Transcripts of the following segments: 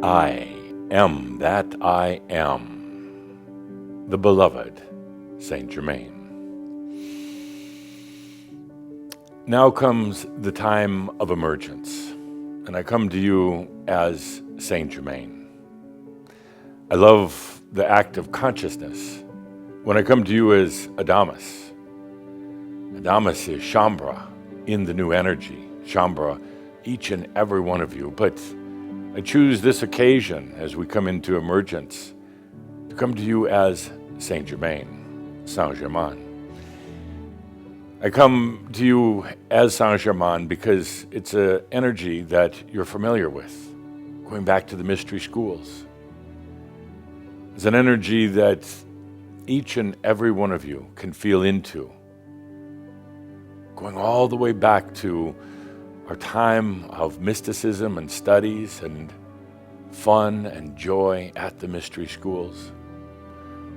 I am that I am, the beloved Saint Germain. Now comes the time of emergence, and I come to you as Saint Germain. I love the act of consciousness when I come to you as Adamus. Adamus is Shambhala in the new energy, Shambhala, each and every one of you. But I choose this occasion as we come into emergence to come to you as Saint Germain, Saint Germain. I come to you as Saint Germain because it's an energy that you're familiar with, going back to the mystery schools. It's an energy that each and every one of you can feel into, going all the way back to our time of mysticism and studies and fun and joy at the mystery schools.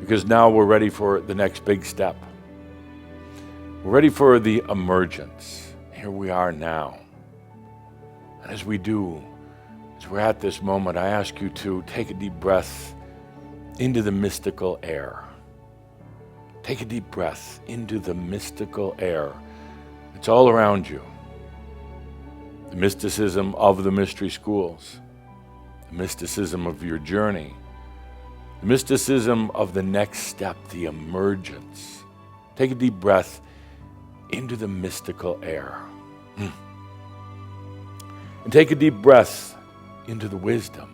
Because now we're ready for the next big step. We're ready for the emergence. Here we are now. And as we do, as we're at this moment, I ask you to take a deep breath into the mystical air. Take a deep breath into the mystical air. It's all around you. The mysticism of the mystery schools, the mysticism of your journey, the mysticism of the next step, the emergence. Take a deep breath into the mystical air. And take a deep breath into the wisdom.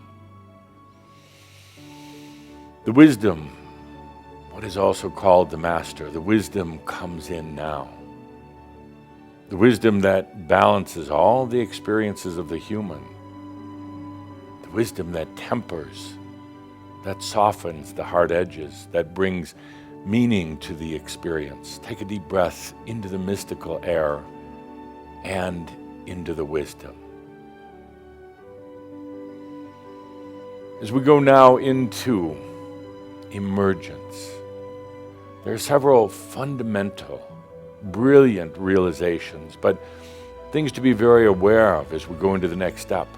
The wisdom, what is also called the master, the wisdom comes in now. The wisdom that balances all the experiences of the human. The wisdom that tempers, that softens the hard edges, that brings meaning to the experience. Take a deep breath into the mystical air and into the wisdom. As we go now into emergence, there are several fundamental, brilliant realizations, but things to be very aware of as we go into the next step.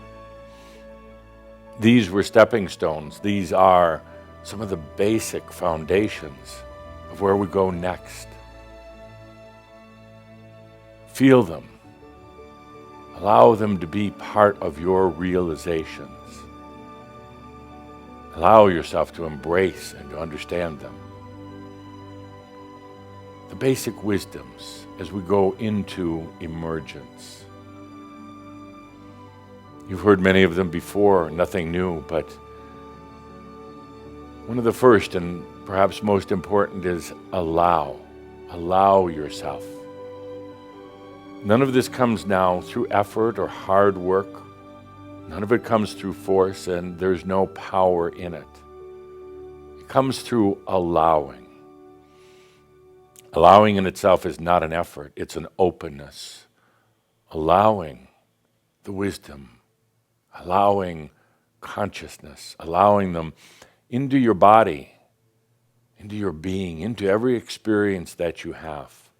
These were stepping stones. These are some of the basic foundations of where we go next. Feel them. Allow them to be part of your realizations. Allow yourself to embrace and to understand them. The basic wisdoms as we go into emergence. You've heard many of them before, nothing new, but one of the first and perhaps most important is allow. Allow yourself. None of this comes now through effort or hard work. None of it comes through force, and there's no power in it. It comes through allowing. Allowing in itself is not an effort, it's an openness. Allowing the wisdom, allowing consciousness, allowing them into your body, into your being, into every experience that you have.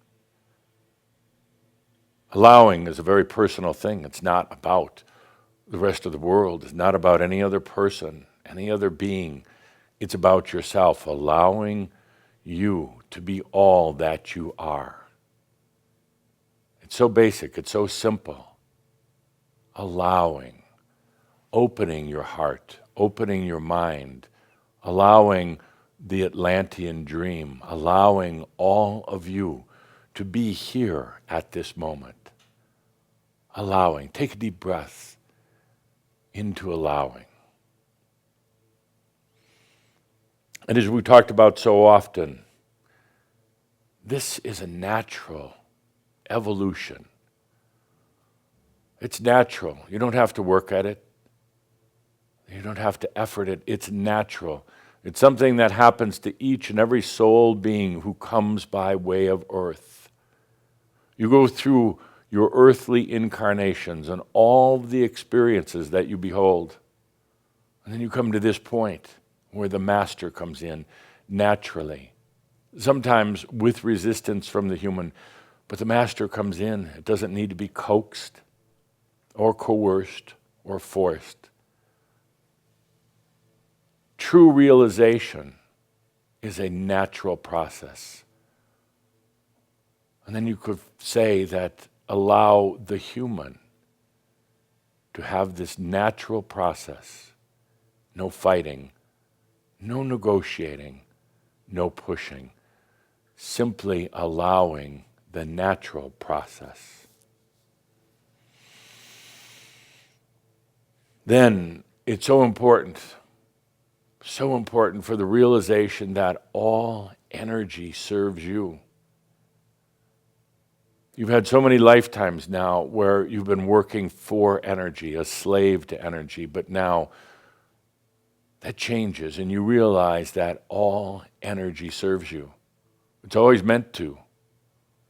Allowing is a very personal thing. It's not about the rest of the world. It's not about any other person, any other being. It's about yourself, allowing you to be all that you are. It's so basic, it's so simple. Allowing, opening your heart, opening your mind, allowing the Atlantean dream, allowing all of you to be here at this moment. Allowing, take a deep breath into allowing. And as we talked about so often, this is a natural evolution. It's natural. You don't have to work at it. You don't have to effort it. It's natural. It's something that happens to each and every soul being who comes by way of earth. You go through your earthly incarnations and all the experiences that you behold. And then you come to this point where the master comes in naturally, sometimes with resistance from the human, but the master comes in. It doesn't need to be coaxed or coerced or forced. true realization is a natural process. And then you could say that allow the human to have this natural process. No fighting, no negotiating, no pushing. Simply allowing the natural process. Then it's so important for the realization that all energy serves you. You've had so many lifetimes now where you've been working for energy, a slave to energy, but now that changes and you realize that all energy serves you. It's always meant to.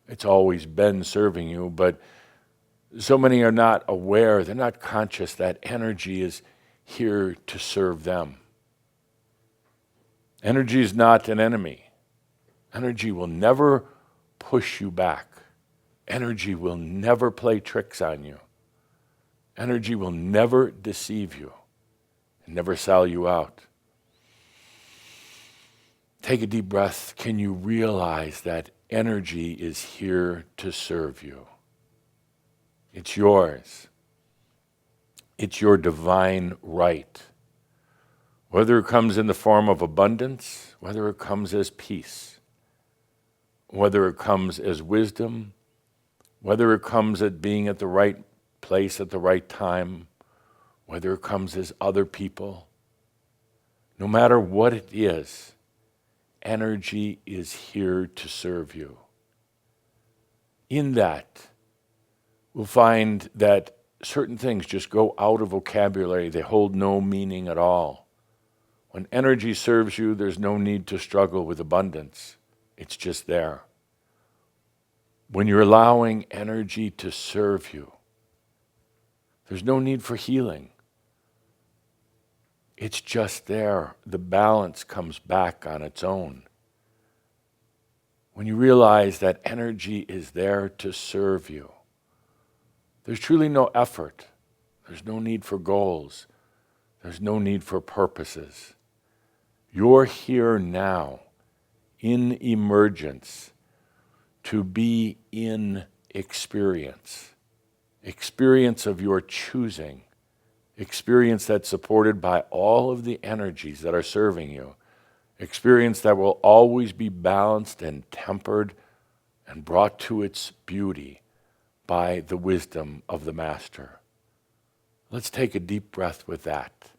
It's always been serving you, but so many are not aware, they're not conscious that energy is here to serve them. Energy is not an enemy. Energy will never push you back. Energy will never play tricks on you. Energy will never deceive you and never sell you out. Take a deep breath. Can you realize that energy is here to serve you? It's yours. It's your divine right. Whether it comes in the form of abundance, whether it comes as peace, whether it comes as wisdom, whether it comes at being at the right place at the right time, whether it comes as other people, no matter what it is, energy is here to serve you. In that, we'll find that certain things just go out of vocabulary. They hold no meaning at all. When energy serves you, there's no need to struggle with abundance. It's just there. When you're allowing energy to serve you, there's no need for healing. It's just there. The balance comes back on its own. When you realize that energy is there to serve you, there's truly no effort. There's no need for goals. There's no need for purposes. You're here now in emergence to be in experience. Experience of your choosing. Experience that's supported by all of the energies that are serving you. Experience that will always be balanced and tempered and brought to its beauty by the wisdom of the Master. Let's take a deep breath with that.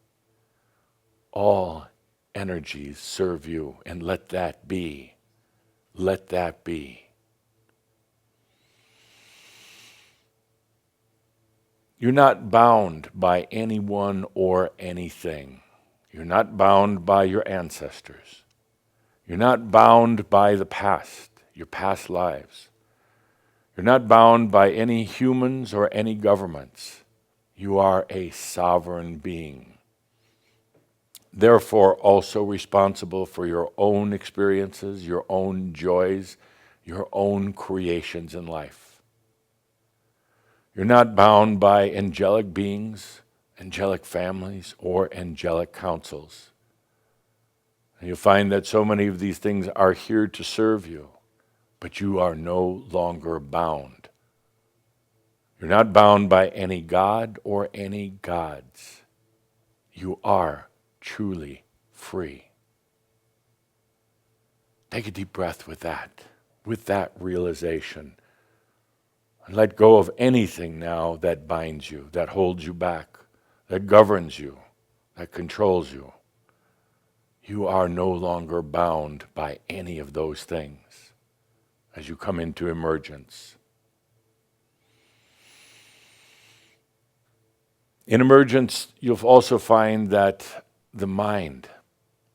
All energies serve you, and let that be. Let that be. You're not bound by anyone or anything. You're not bound by your ancestors. You're not bound by the past, your past lives. You're not bound by any humans or any governments. You are a sovereign being. Therefore, also responsible for your own experiences, your own joys, your own creations in life. You're not bound by angelic beings, angelic families, or angelic councils. And you'll find that so many of these things are here to serve you, but you are no longer bound. You're not bound by any god or any gods. You are truly free. Take a deep breath with that realization. And let go of anything now that binds you, that holds you back, that governs you, that controls you. You are no longer bound by any of those things as you come into emergence. In emergence, you'll also find that the mind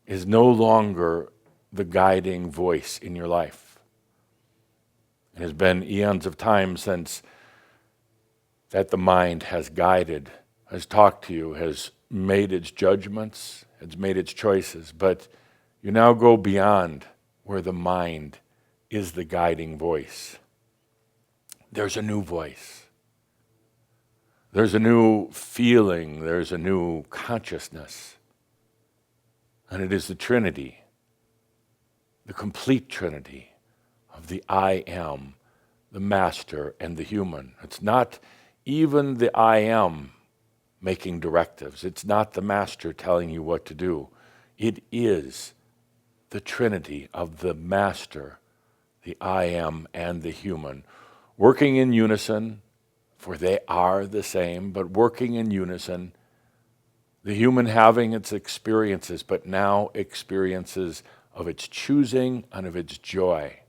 is no longer the guiding voice in your life. It has been eons of time since that the mind has guided, has talked to you, has made its judgments, has made its choices, but you now go beyond where the mind is the guiding voice. There's a new voice. There's a new feeling. There's a new consciousness. And it is the Trinity, the complete Trinity of the I am, the Master, and the human. It's not even the I am making directives. It's not the Master telling you what to do. It is the Trinity of the Master, the I am, and the human, working in unison, for they are the same, but working in unison, the human having its experiences, but now experiences of its choosing and of its joy.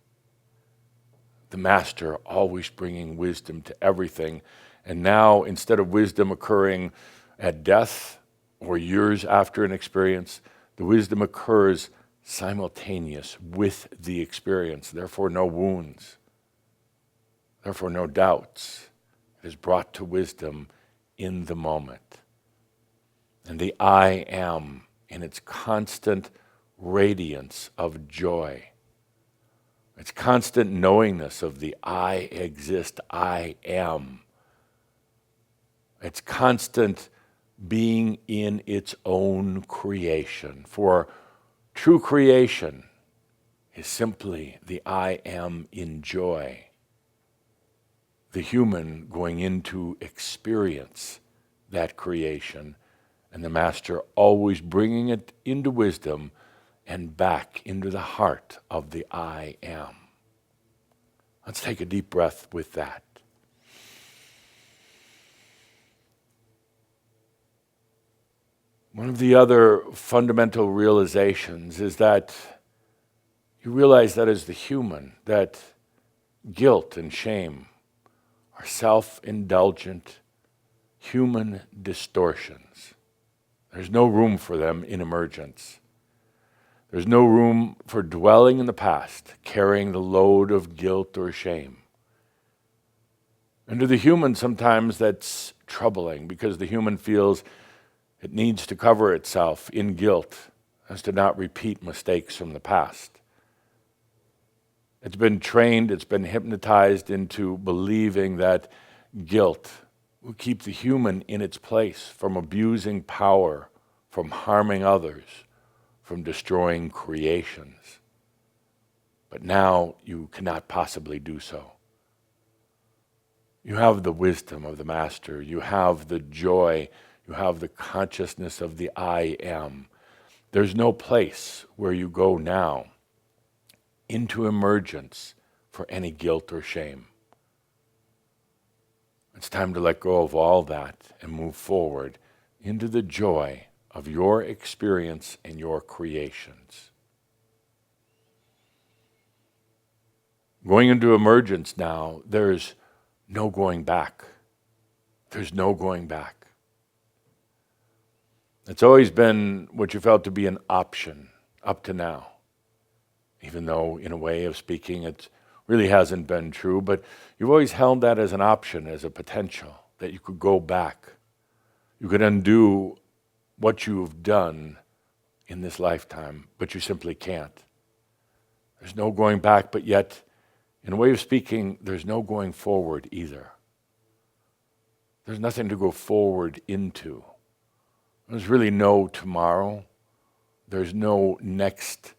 The Master always bringing wisdom to everything. And now, instead of wisdom occurring at death or years after an experience, the wisdom occurs simultaneous with the experience. Therefore, no wounds. Therefore, no doubts. It is brought to wisdom in the moment. And the I am, in its constant radiance of joy, its constant knowingness of the I exist, I am, its constant being in its own creation. For true creation is simply the I am in joy, the human going into experience that creation, and the Master always bringing it into wisdom and back into the heart of the I am. Let's take a deep breath with that. One of the other fundamental realizations is that you realize that as the human, that guilt and shame are self-indulgent human distortions. There's no room for them in emergence. There's no room for dwelling in the past, carrying the load of guilt or shame. And to the human, sometimes that's troubling because the human feels it needs to cover itself in guilt as to not repeat mistakes from the past. It's been trained, it's been hypnotized into believing that guilt will keep the human in its place from abusing power, from harming others, from destroying creations. But now you cannot possibly do so. You have the wisdom of the Master, you have the joy, you have the consciousness of the I am. There's no place where you go now into emergence for any guilt or shame. It's time to let go of all that and move forward into the joy of your experience and your creations. Going into emergence now, there's no going back. There's no going back. It's always been what you felt to be an option up to now, even though in a way of speaking it really hasn't been true, but you've always held that as an option, as a potential, that you could go back. You could undo what you've done in this lifetime, but you simply can't. There's no going back, but yet, in a way of speaking, there's no going forward either. There's nothing to go forward into. There's really no tomorrow. There's no next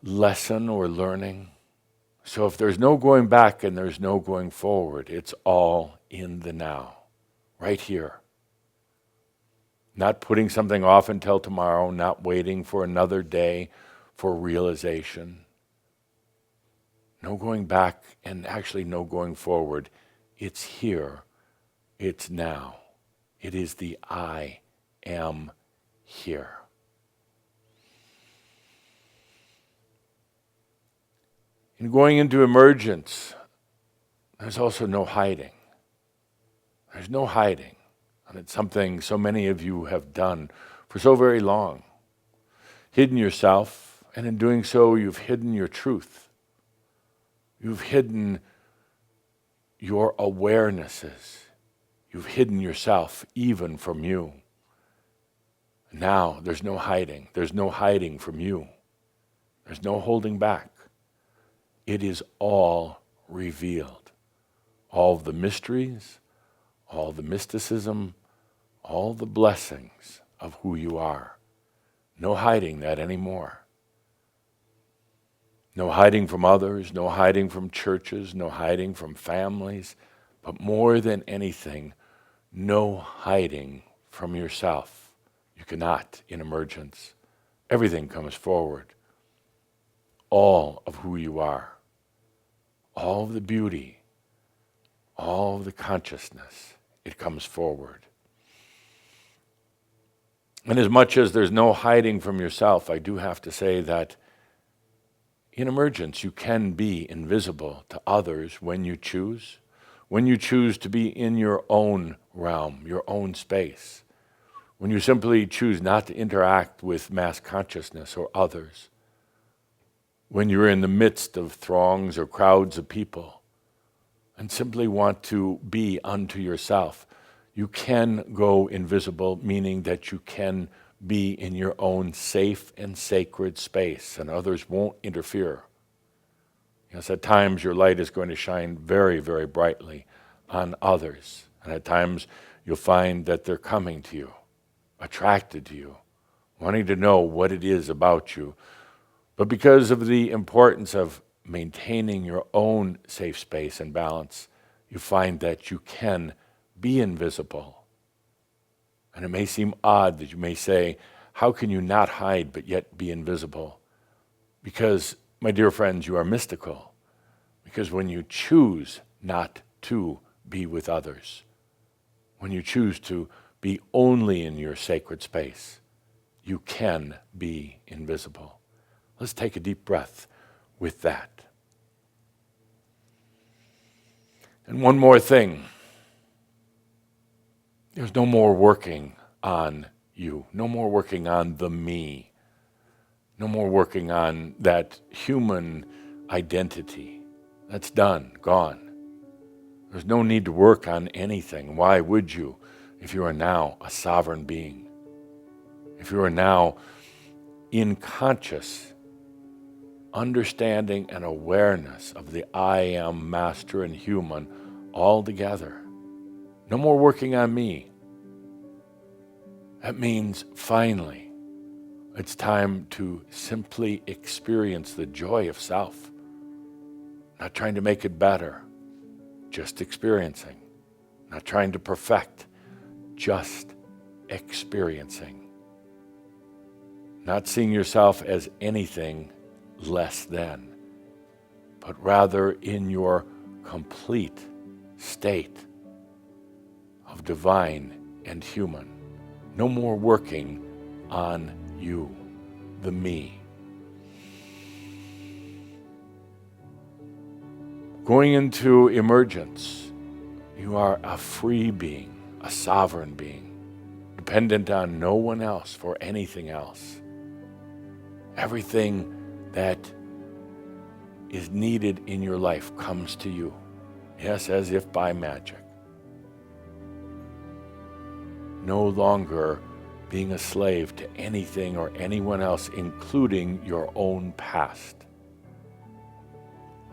lesson or learning. So if there's no going back and there's no going forward, it's all in the now, right here. Not putting something off until tomorrow, not waiting for another day for realization. No going back and actually no going forward. It's here. It's now. It is the I am here. In going into emergence, there's also no hiding. There's no hiding. And it's something so many of you have done for so very long. Hidden yourself, and in doing so, you've hidden your truth. You've hidden your awarenesses. You've hidden yourself even from you. Now, there's no hiding. There's no hiding from you. There's no holding back. It is all revealed. All the mysteries, all the mysticism, all the blessings of who you are. No hiding that anymore. No hiding from others, no hiding from churches, no hiding from families, but more than anything, no hiding from yourself. You cannot in emergence. Everything comes forward. All of who you are, all of the beauty, all of the consciousness, it comes forward. And as much as there's no hiding from yourself, I do have to say that in emergence, you can be invisible to others when you choose to be in your own realm, your own space, when you simply choose not to interact with mass consciousness or others, when you're in the midst of throngs or crowds of people and simply want to be unto yourself, you can go invisible, meaning that you can be in your own safe and sacred space, and others won't interfere. Yes, at times your light is going to shine very, very brightly on others, and at times you'll find that they're coming to you, attracted to you, wanting to know what it is about you. But because of the importance of maintaining your own safe space and balance, you find that you can be invisible. And it may seem odd that you may say, how can you not hide but yet be invisible? Because, my dear friends, you are mystical. Because when you choose not to be with others, when you choose to be only in your sacred space, you can be invisible. Let's take a deep breath with that. And one more thing. There's no more working on you, no more working on the me, no more working on that human identity. That's done, gone. There's no need to work on anything. Why would you if you are now a sovereign being? If you are now in conscious understanding and awareness of the I am, master and human all together. No more working on me. That means finally, it's time to simply experience the joy of self. Not trying to make it better, just experiencing. Not trying to perfect, just experiencing. Not seeing yourself as anything less than, but rather in your complete state of divine and human. No more working on you, the me. Going into emergence, you are a free being, a sovereign being, dependent on no one else for anything else. Everything that is needed in your life comes to you. Yes, as if by magic. No longer being a slave to anything or anyone else, including your own past.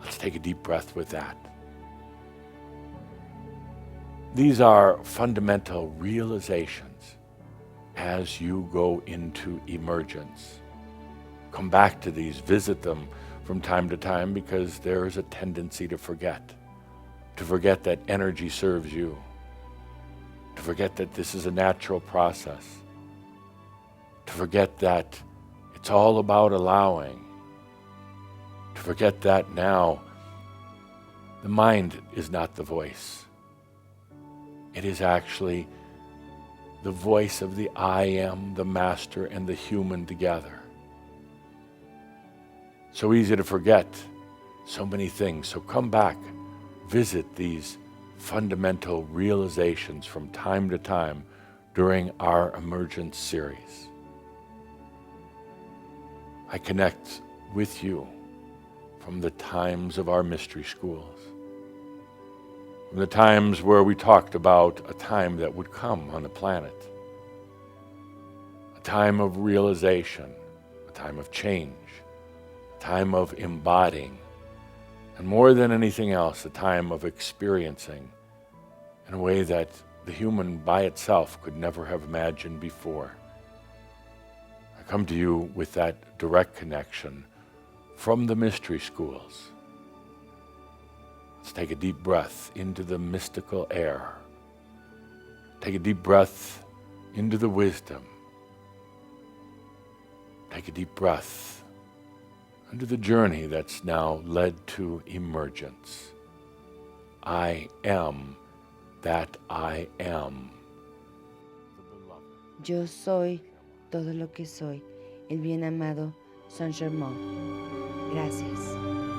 Let's take a deep breath with that. These are fundamental realizations as you go into emergence. Come back to these, visit them from time to time, because there is a tendency to forget that energy serves you, to forget that this is a natural process, to forget that it's all about allowing, to forget that now the mind is not the voice. It is actually the voice of the I am, the master, and the human together. So easy to forget so many things. So come back, visit these fundamental realizations from time to time during our Emergence series. I connect with you from the times of our mystery schools, from the times where we talked about a time that would come on the planet, a time of realization, a time of change, a time of embodying, and more than anything else, a time of experiencing in a way that the human by itself could never have imagined before. I come to you with that direct connection from the mystery schools. Let's take a deep breath into the mystical air. Take a deep breath into the wisdom. Take a deep breath into the journey that's now led to emergence. I am that I am. Yo soy todo lo que soy, el bien amado Saint Germain. Gracias.